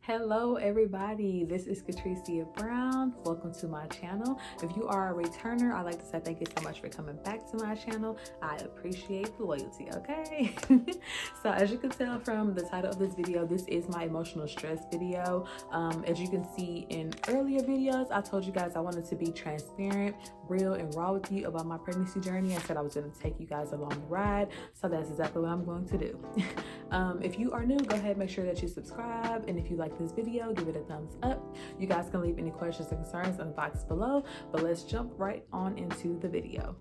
Hello everybody, this is Curtricia Brown. Welcome to my channel. If you are a returner, I'd like to say thank you so much for coming back to my channel. I appreciate the loyalty, okay? So as you can tell from the title of this video, this is my emotional stress video. As you can see in earlier videos, I told you guys I wanted to be transparent, real, and raw with you about my pregnancy journey. I said I was going to take you guys along the ride, so that's exactly what I'm going to do. If you are new, go ahead, make sure that you subscribe, and if you like this video, give it a thumbs up. You guys can leave any questions or concerns in the box below, but let's jump right on into the video.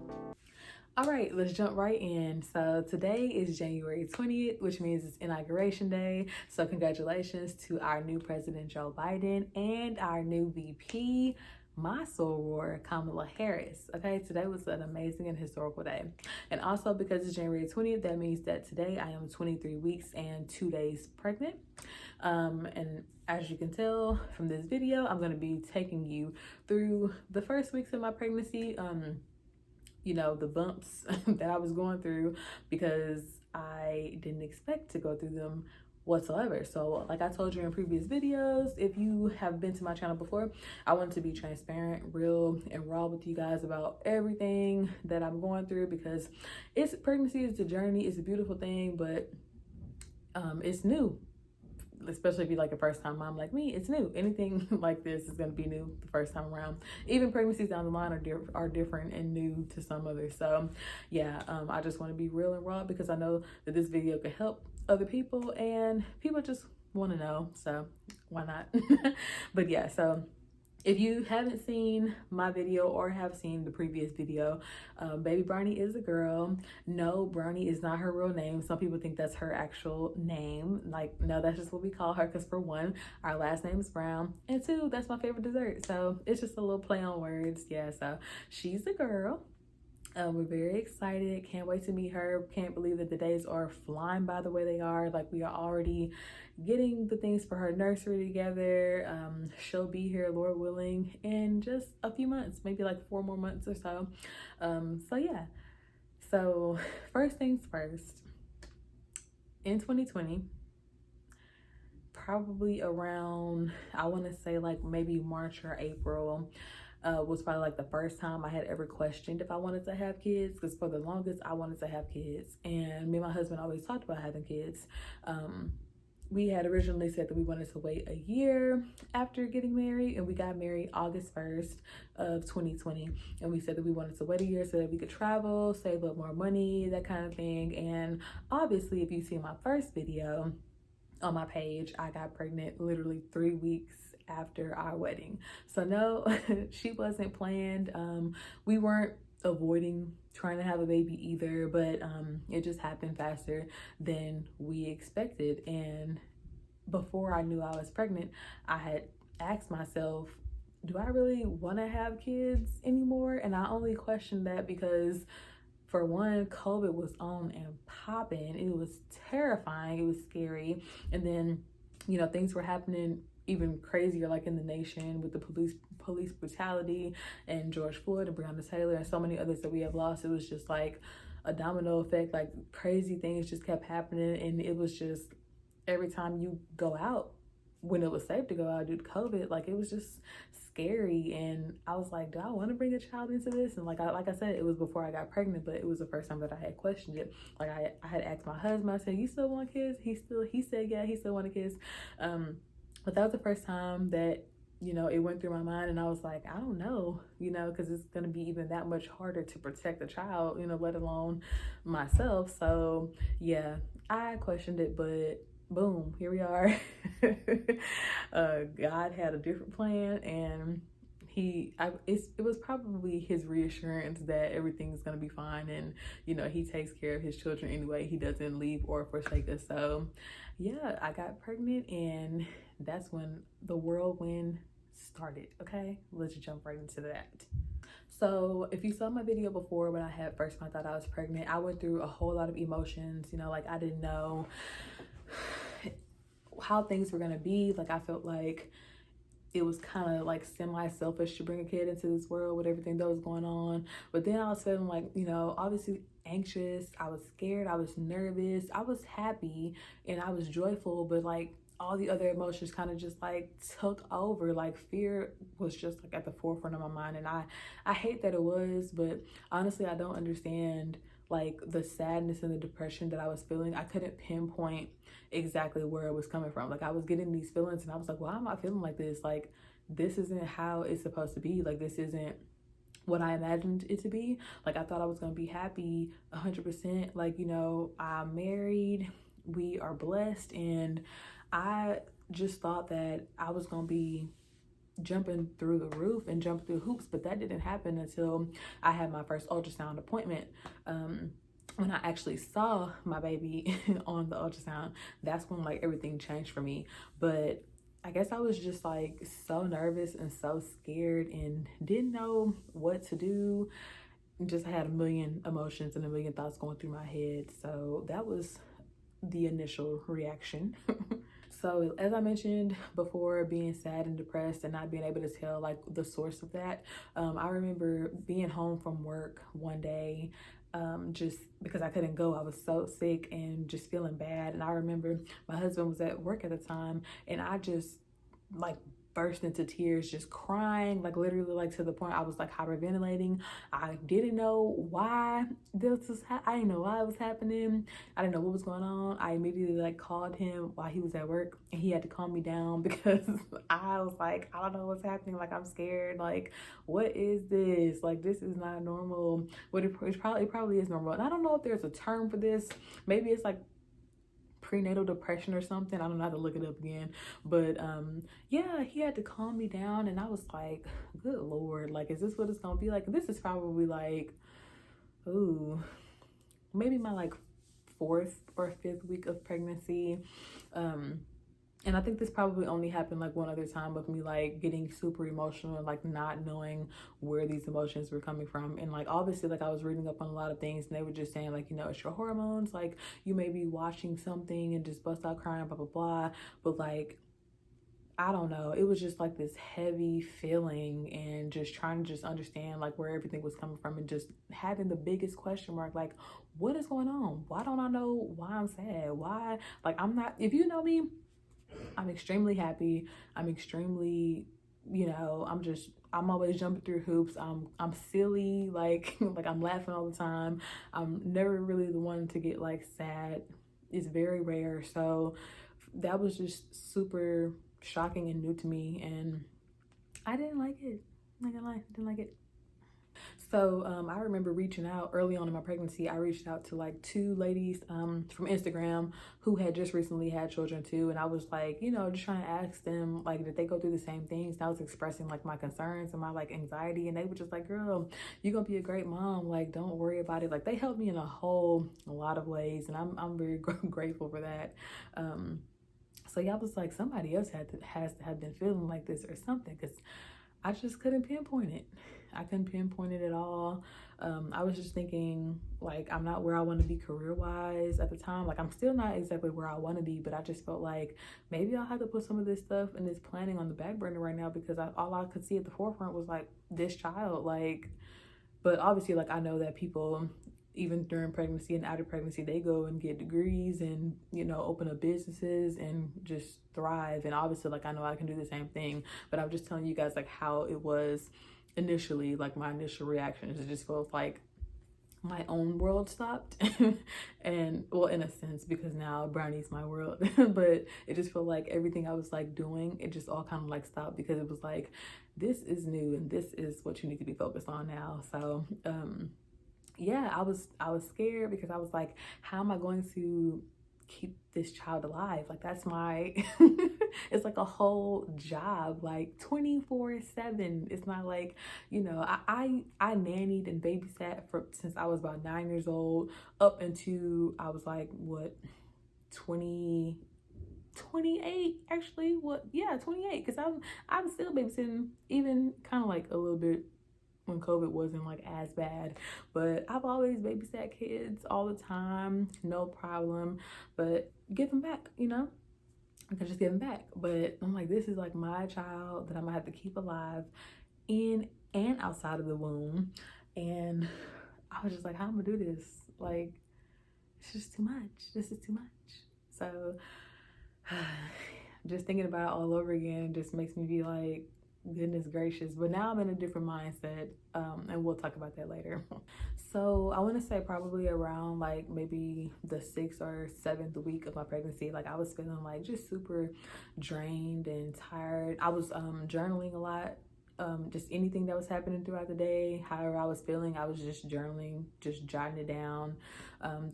All right, let's jump right in. So today is January 20th, which means it's inauguration day. So congratulations to our new president, Joe Biden, and our new VP, my soror, Kamala Harris. Okay, today was an amazing and historical day. And also because it's January 20th, that means that today I am 23 weeks and 2 days pregnant. And as you can tell from this video, I'm going to be taking you through the first weeks of my pregnancy, you know, the bumps that I was going through, because I didn't expect to go through them whatsoever. So like I told you in previous videos, if you have been to my channel before, I wanted to be transparent, real, and raw with you guys about everything that I'm going through, because pregnancy is a journey. It's a beautiful thing, but it's new. Especially if you're like a first-time mom like me, it's new. Anything like this is going to be new the first time around. Even pregnancies down the line are different and new to some others. So yeah, I just want to be real and raw, because I know that this video could help other people, and people just want to know, so why not? But yeah, so if you haven't seen my video or have seen the previous video, baby Brownie is a girl. No, Brownie is not her real name. Some people think that's her actual name. Like, no, that's just what we call her, because for one, our last name is Brown, and two, that's my favorite dessert. So it's just a little play on words. Yeah, so she's a girl. We're very excited. Can't wait to meet her. Can't believe that the days are flying by the way they are. Like, we are already getting the things for her nursery together. She'll be here, Lord willing, in just a few months, maybe like 4 more months or so. So yeah. So first things first, in 2020, probably around, I want to say like maybe March or April, was probably like the first time I had ever questioned if I wanted to have kids, because for the longest I wanted to have kids, and me and my husband always talked about having kids. We had originally said that we wanted to wait a year after getting married, and we got married August 1st of 2020, and we said that we wanted to wait a year so that we could travel, save up more money, that kind of thing. And obviously, if you see my first video on my page, I got pregnant literally 3 weeks after our wedding. So no, she wasn't planned. We weren't avoiding trying to have a baby either, but it just happened faster than we expected. And before I knew I was pregnant, I had asked myself, do I really want to have kids anymore? And I only questioned that because, for one, COVID was on and popping. It was terrifying. It was scary. And then, you know, things were happening even crazier, like in the nation, with the police brutality, and George Floyd and Breonna Taylor and so many others that we have lost. It was just like a domino effect. Like, crazy things just kept happening, and it was just every time you go out, when it was safe to go out due to COVID, like, it was just scary. And I was like, do I want to bring a child into this? And like I said, it was before I got pregnant, but it was the first time that I had questioned it. Like, I had asked my husband, I said, you still want kids? He said yeah, he still wanted kids. But that was the first time that, you know, it went through my mind, and I was like, I don't know, you know, because it's going to be even that much harder to protect a child, you know, let alone myself. So yeah, I questioned it, but boom, here we are. God had a different plan, and it was probably his reassurance that everything's gonna be fine, and you know, he takes care of his children anyway. He doesn't leave or forsake us. So yeah, I got pregnant, and that's when the whirlwind started. Okay, let's jump right into that. So if you saw my video before, when I had first found out I was pregnant, I went through a whole lot of emotions. You know, like, I didn't know how things were gonna be. Like, I felt like it was kind of like semi-selfish to bring a kid into this world with everything that was going on. But then I was feeling like, you know, obviously anxious, I was scared, I was nervous, I was happy, and I was joyful, but like all the other emotions kind of just like took over. Like fear was just like at the forefront of my mind, and I hate that it was, but honestly I don't understand like the sadness and the depression that I was feeling. I couldn't pinpoint exactly where it was coming from. Like I was getting these feelings and I was like, why am I feeling like this? Like this isn't how it's supposed to be. Like this isn't what I imagined it to be. Like I thought I was gonna be happy 100%. Like, you know, I'm married, we are blessed, and I just thought that I was gonna be jumping through the roof and jumping through hoops, but that didn't happen until I had my first ultrasound appointment. When I actually saw my baby on the ultrasound, that's when like everything changed for me. But I guess I was just like so nervous and so scared and didn't know what to do. Just had a million emotions and a million thoughts going through my head. So that was the initial reaction. So as I mentioned before, being sad and depressed and not being able to tell like the source of that, I remember being home from work one day, just because I couldn't go. I was so sick and just feeling bad. And I remember my husband was at work at the time, and I just like burst into tears, just crying, like literally like to the point I was like hyperventilating. I didn't know why this was I didn't know why it was happening. I didn't know what was going on. I immediately like called him while he was at work, and he had to calm me down because I was like, I don't know what's happening. Like I'm scared. Like what is this? Like this is not normal. What it probably is normal. And I don't know if there's a term for this. Maybe it's like prenatal depression or something. I don't know how to look it up again, but yeah, he had to calm me down, and I was like, good Lord, like is this what it's gonna be like? This is probably like, ooh, maybe my like 4th or 5th week of pregnancy. And I think this probably only happened like one other time of me like getting super emotional and like not knowing where these emotions were coming from. And like obviously like I was reading up on a lot of things, and they were just saying like, you know, it's your hormones, like you may be watching something and just bust out crying, blah blah blah. But like I don't know, it was just like this heavy feeling, and just trying to just understand like where everything was coming from, and just having the biggest question mark, like what is going on? Why don't I know why I'm sad? Why, like I'm not, if you know me, I'm extremely happy. I'm extremely, you know, I'm always jumping through hoops. I'm silly, like like I'm laughing all the time. I'm never really the one to get like sad. It's very rare. So that was just super shocking and new to me, and I didn't like it. I'm not gonna lie, I didn't like it. So I remember reaching out early on in my pregnancy. I reached out to like 2 ladies from Instagram who had just recently had children too. And I was like, you know, just trying to ask them like, did they go through the same things? And I was expressing like my concerns and my like anxiety. And they were just like, girl, you're going to be a great mom. Like, don't worry about it. Like they helped me in a lot of ways. And I'm very grateful for that. So yeah, I was like, somebody else has to have been feeling like this or something, because I just couldn't pinpoint it. I couldn't pinpoint it at all. I was just thinking like I'm not where I want to be career-wise at the time. Like I'm still not exactly where I want to be, but I just felt like maybe I'll have to put some of this stuff and this planning on the back burner right now, because all I could see at the forefront was like this child. Like, but obviously like I know that people even during pregnancy and after pregnancy, they go and get degrees and, you know, open up businesses and just thrive. And obviously like I know I can do the same thing, but I'm just telling you guys like how it was initially. Like my initial reaction is it just feels like my own world stopped. And well, in a sense, because now Brownie's my world. But it just felt like everything I was like doing, it just all kind of like stopped, because it was like, this is new and this is what you need to be focused on now. So yeah, I was scared, because I was like, how am I going to keep this child alive? Like that's my it's like a whole job, like 24/7. It's not like, you know, I nannied and babysat since I was about 9 years old up until I was like, what, 28 actually. What, yeah, 28, because I'm still babysitting, even kind of like a little bit when COVID wasn't like as bad. But I've always babysat kids all the time, no problem. But give them back, you know, I can just give them back. But I'm like, this is like my child that I'm gonna have to keep alive in and outside of the womb. And I was just like, how am I gonna do this? Like, it's just too much. This is too much. So just thinking about it all over again just makes me be like, goodness gracious. But now I'm in a different mindset, and we'll talk about that later. So I want to say probably around like maybe the 6th or 7th week of my pregnancy, like I was feeling like just super drained and tired. I was journaling a lot. Just anything that was happening throughout the day, however I was feeling, I was just journaling, just jotting it down,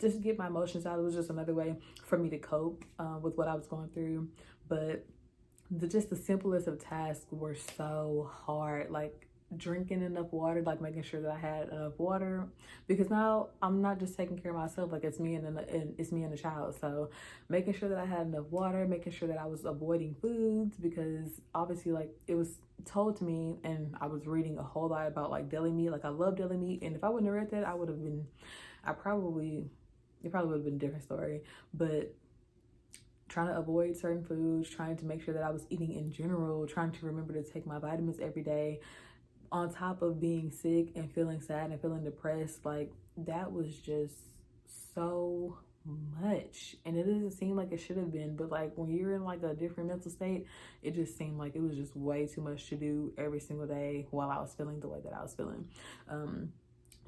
just to get my emotions out. It was just another way for me to cope with what I was going through. But just the simplest of tasks were so hard, like drinking enough water, like making sure that I had enough water, because now I'm not just taking care of myself, like it's me and it's me and the child. So making sure that I had enough water, making sure that I was avoiding foods, because obviously like it was told to me, and I was reading a whole lot about like deli meat. Like I love deli meat, and if I wouldn't have read that, I would have been, it probably would have been a different story. But trying to avoid certain foods, trying to make sure that I was eating in general, trying to remember to take my vitamins every day, on top of being sick and feeling sad and feeling depressed. Like that was just so much, and it doesn't seem like it should have been, but like when you're in like a different mental state, it just seemed like it was just way too much to do every single day while I was feeling the way that I was feeling.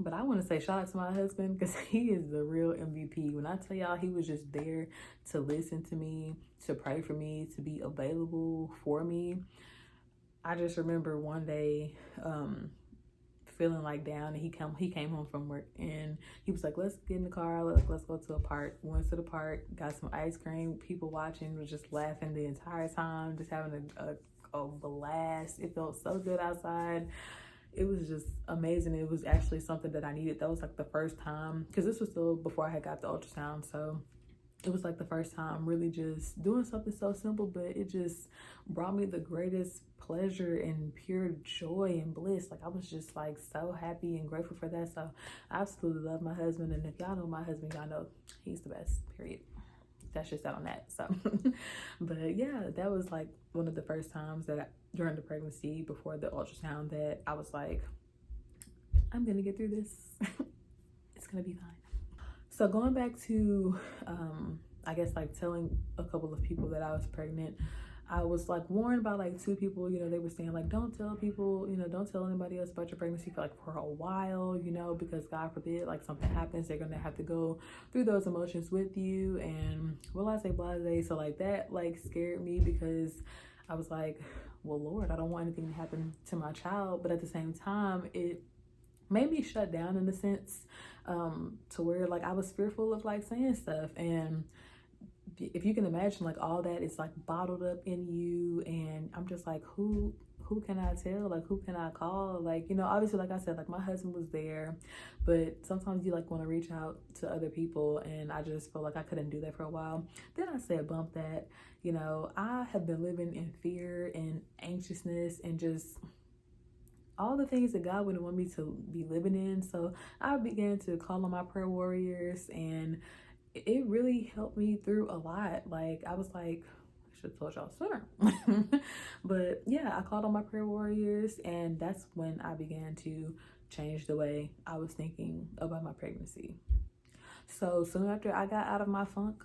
But I want to say shout out to my husband, because he is the real MVP. When I tell y'all, he was just there to listen to me, to pray for me, to be available for me. I just remember one day feeling like down, and he came home from work, and he was like, let's get in the car, let's go to a park. We went to the park, got some ice cream, people watching, was just laughing the entire time, just having a blast. It felt so good outside. It was just amazing. It was actually something that I needed. That was like the first time, because this was still before I had got the ultrasound, so it was like the first time really just doing something so simple, but it just brought me the greatest pleasure and pure joy and bliss. Like I was just like so happy and grateful for that. So I absolutely love my husband, and if y'all know my husband, y'all know he's the best, period. That's just that on that. So but yeah, that was like one of the first times that during the pregnancy before the ultrasound that I was like, I'm gonna get through this. It's gonna be fine. So going back to I guess like telling a couple of people that I was pregnant, I was like warned by like 2 people. They were saying like, don't tell people, don't tell anybody else about your pregnancy for like for a while, because God forbid like something happens, they're gonna have to go through those emotions with you. And will I say blase? So like that like scared me, because I was like, well, Lord, I don't want anything to happen to my child. But at the same time, it made me shut down in a sense, to where like I was fearful of like saying stuff. And if you can imagine, like all that is like bottled up in you, and I'm just like, who can I tell? Like who can I call? Like, obviously, like I said, like my husband was there, but sometimes you like want to reach out to other people, and I just felt like I couldn't do that for a while. Then I said, bump that. I have been living in fear and anxiousness and just all the things that God wouldn't want me to be living in. So I began to call on my prayer warriors, and it really helped me through a lot. Like I was like, I should have told y'all sooner. But yeah, I called on my prayer warriors, and that's when I began to change the way I was thinking about my pregnancy. So soon after I got out of my funk,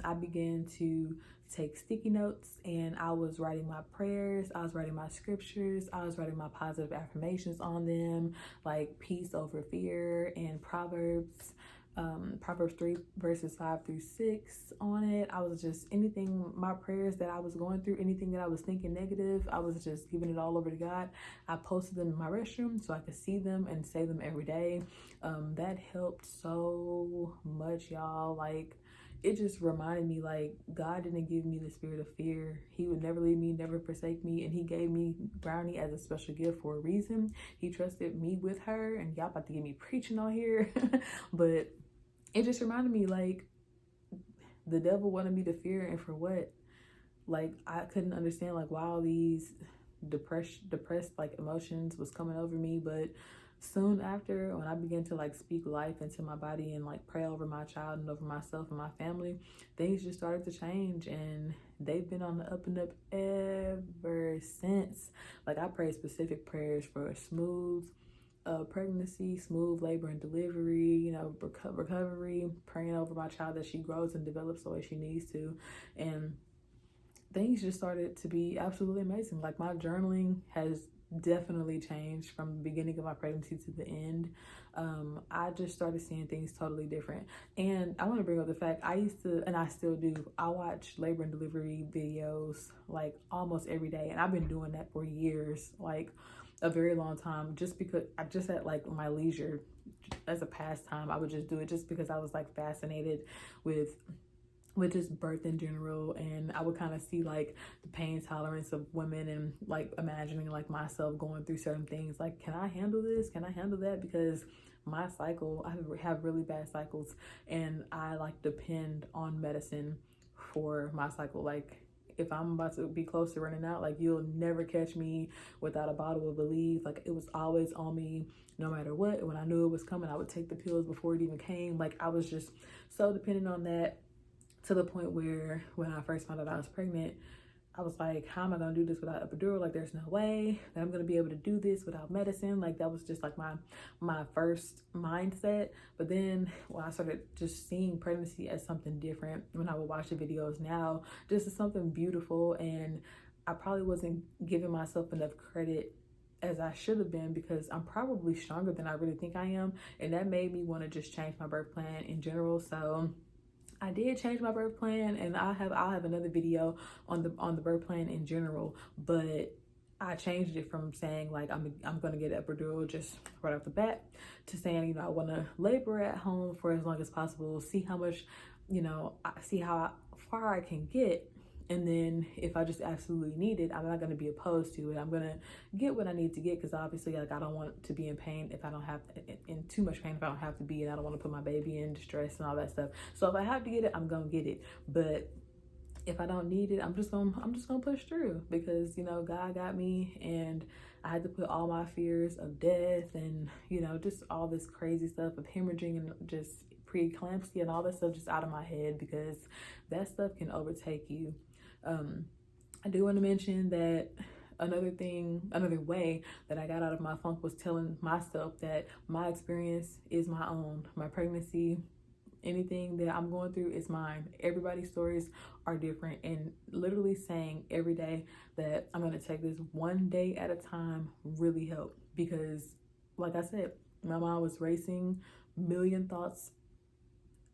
I began to take sticky notes, and I was writing my prayers, I was writing my scriptures, I was writing my positive affirmations on them, like peace over fear, and Proverbs 3 verses 5 through 6 on it. I was just anything, my prayers that I was going through, anything that I was thinking negative, I was just giving it all over to God. I posted them in my restroom so I could see them and say them every day. That helped so much, y'all. Like it just reminded me like God didn't give me the spirit of fear. He would never leave me, never forsake me, and he gave me Brownie as a special gift for a reason. He trusted me with her, and y'all about to get me preaching on here. But it just reminded me like the devil wanted me to fear, and for what? Like I couldn't understand like why all these depressed like emotions was coming over me. But soon after, when I began to like speak life into my body and like pray over my child and over myself and my family, things just started to change, and they've been on the up and up ever since. Like I pray specific prayers for a smooth pregnancy, smooth labor and delivery, recovery, praying over my child that she grows and develops the way she needs to. And things just started to be absolutely amazing. Like my journaling has definitely changed from the beginning of my pregnancy to the end. I just started seeing things totally different. And I want to bring up the fact I used to, and I still do, I watch labor and delivery videos like almost every day. And I've been doing that for years, like a very long time, just because I just at like my leisure as a pastime, I would just do it just because I was like fascinated with just birth in general, and I would kind of see like the pain tolerance of women and like imagining like myself going through certain things, like can I handle this, can I handle that, because my cycle, I have really bad cycles and I like depend on medicine for my cycle. Like if I'm about to be close to running out, like you'll never catch me without a bottle of Aleve. Like it was always on me no matter what. When I knew it was coming, I would take the pills before it even came. Like I was just so dependent on that, to the point where when I first found out I was pregnant, I was like, how am I gonna do this without epidural? Like there's no way that I'm gonna be able to do this without medicine. Like that was just like my first mindset. But then when I started just seeing pregnancy as something different, when I would watch the videos now, just as something beautiful, and I probably wasn't giving myself enough credit as I should have been, because I'm probably stronger than I really think I am. And that made me want to just change my birth plan in general. So I did change my birth plan, and I'll have another video on the birth plan in general, but I changed it from saying like I'm gonna get epidural just right off the bat to saying, you know, I want to labor at home for as long as possible, see how much, you know, see how far I can get. And then if I just absolutely need it, I'm not going to be opposed to it. I'm going to get what I need to get, because obviously like I don't want to be in pain if I don't have in too much pain if I don't have to be, and I don't want to put my baby in distress and all that stuff. So if I have to get it, I'm going to get it. But if I don't need it, I'm just gonna push through, because you know God got me, and I had to put all my fears of death and, you know, just all this crazy stuff of hemorrhaging and just preeclampsia and all that stuff just out of my head, because that stuff can overtake you. I do want to mention that another way that I got out of my funk was telling myself that my experience is my own. My pregnancy, anything that I'm going through is mine. Everybody's stories are different, and literally saying every day that I'm going to take this one day at a time really helped, because like I said, my mind was racing, million thoughts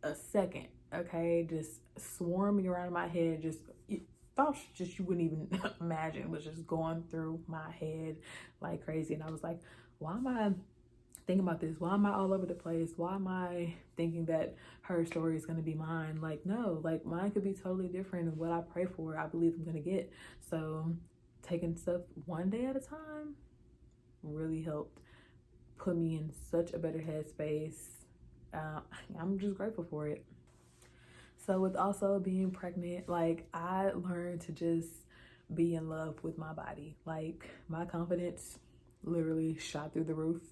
a second, okay, just swarming around in my head, just thoughts just you wouldn't even imagine was just going through my head like crazy. And I was like, why am I thinking about this? Why am I all over the place? Why am I thinking that her story is going to be mine? Like, no, like mine could be totally different, and what I pray for, I believe I'm going to get. So taking stuff one day at a time really helped put me in such a better headspace. I'm just grateful for it. So with also being pregnant, like I learned to just be in love with my body. Like my confidence literally shot through the roof.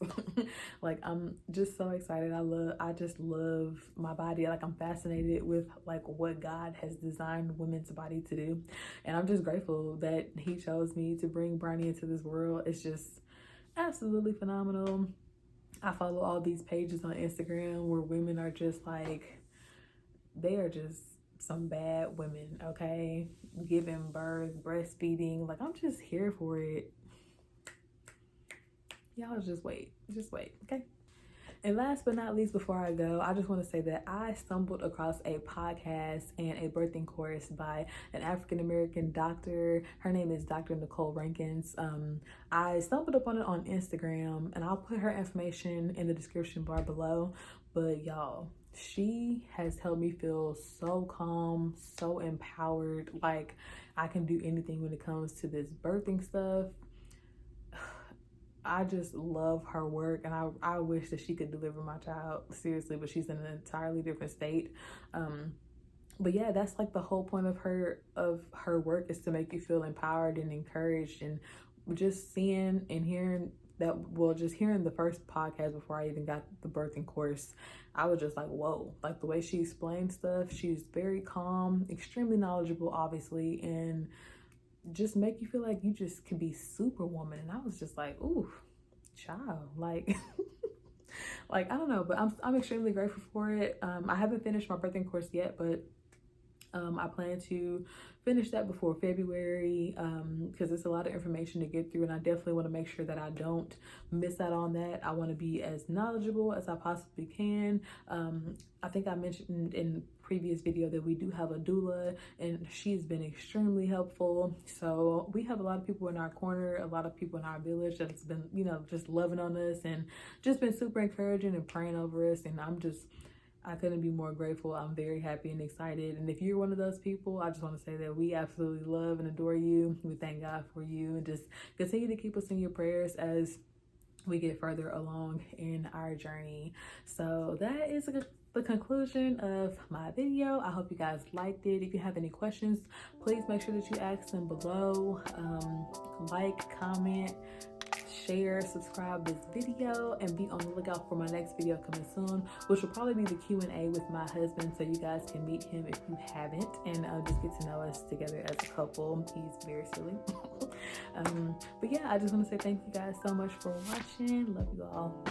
Like I'm just so excited. I just love my body. Like I'm fascinated with like what God has designed women's body to do. And I'm just grateful that he chose me to bring Bryony into this world. It's just absolutely phenomenal. I follow all these pages on Instagram where women are just like, they are just some bad women, okay? Giving birth, breastfeeding. Like, I'm just here for it. Y'all just wait, okay? And last but not least, before I go, I just want to say that I stumbled across a podcast and a birthing course by an African-American doctor. Her name is Dr. Nicole Rankins. I stumbled upon it on Instagram, and I'll put her information in the description bar below. But y'all, she has helped me feel so calm, so empowered. Like I can do anything when it comes to this birthing stuff. I just love her work, and I wish that she could deliver my child, seriously, but she's in an entirely different state. But yeah, that's like the whole point of her work, is to make you feel empowered and encouraged. And just seeing and hearing that, well, just hearing the first podcast before I even got the birthing course, I was just like, whoa. Like the way she explained stuff, she's very calm, extremely knowledgeable, obviously, and just make you feel like you just could be superwoman. And I was just like, ooh, child, like like I don't know, but I'm extremely grateful for it. I haven't finished my birthing course yet, but I plan to finish that before February because it's a lot of information to get through, and I definitely want to make sure that I don't miss out on that. I want to be as knowledgeable as I possibly can. I think I mentioned in previous video that we do have a doula, and she's been extremely helpful. So we have a lot of people in our corner, a lot of people in our village that's been, you know, just loving on us and just been super encouraging and praying over us. And I couldn't be more grateful. I'm very happy and excited. And if you're one of those people, I just want to say that we absolutely love and adore you. We thank God for you, and just continue to keep us in your prayers as we get further along in our journey. So that is the conclusion of my video. I hope you guys liked it. If you have any questions, please make sure that you ask them below. Like, comment, share, subscribe this video, and be on the lookout for my next video coming soon, which will probably be the Q&A with my husband, so you guys can meet him if you haven't, and just get to know us together as a couple. He's very silly. But yeah, I just want to say thank you guys so much for watching. Love you all.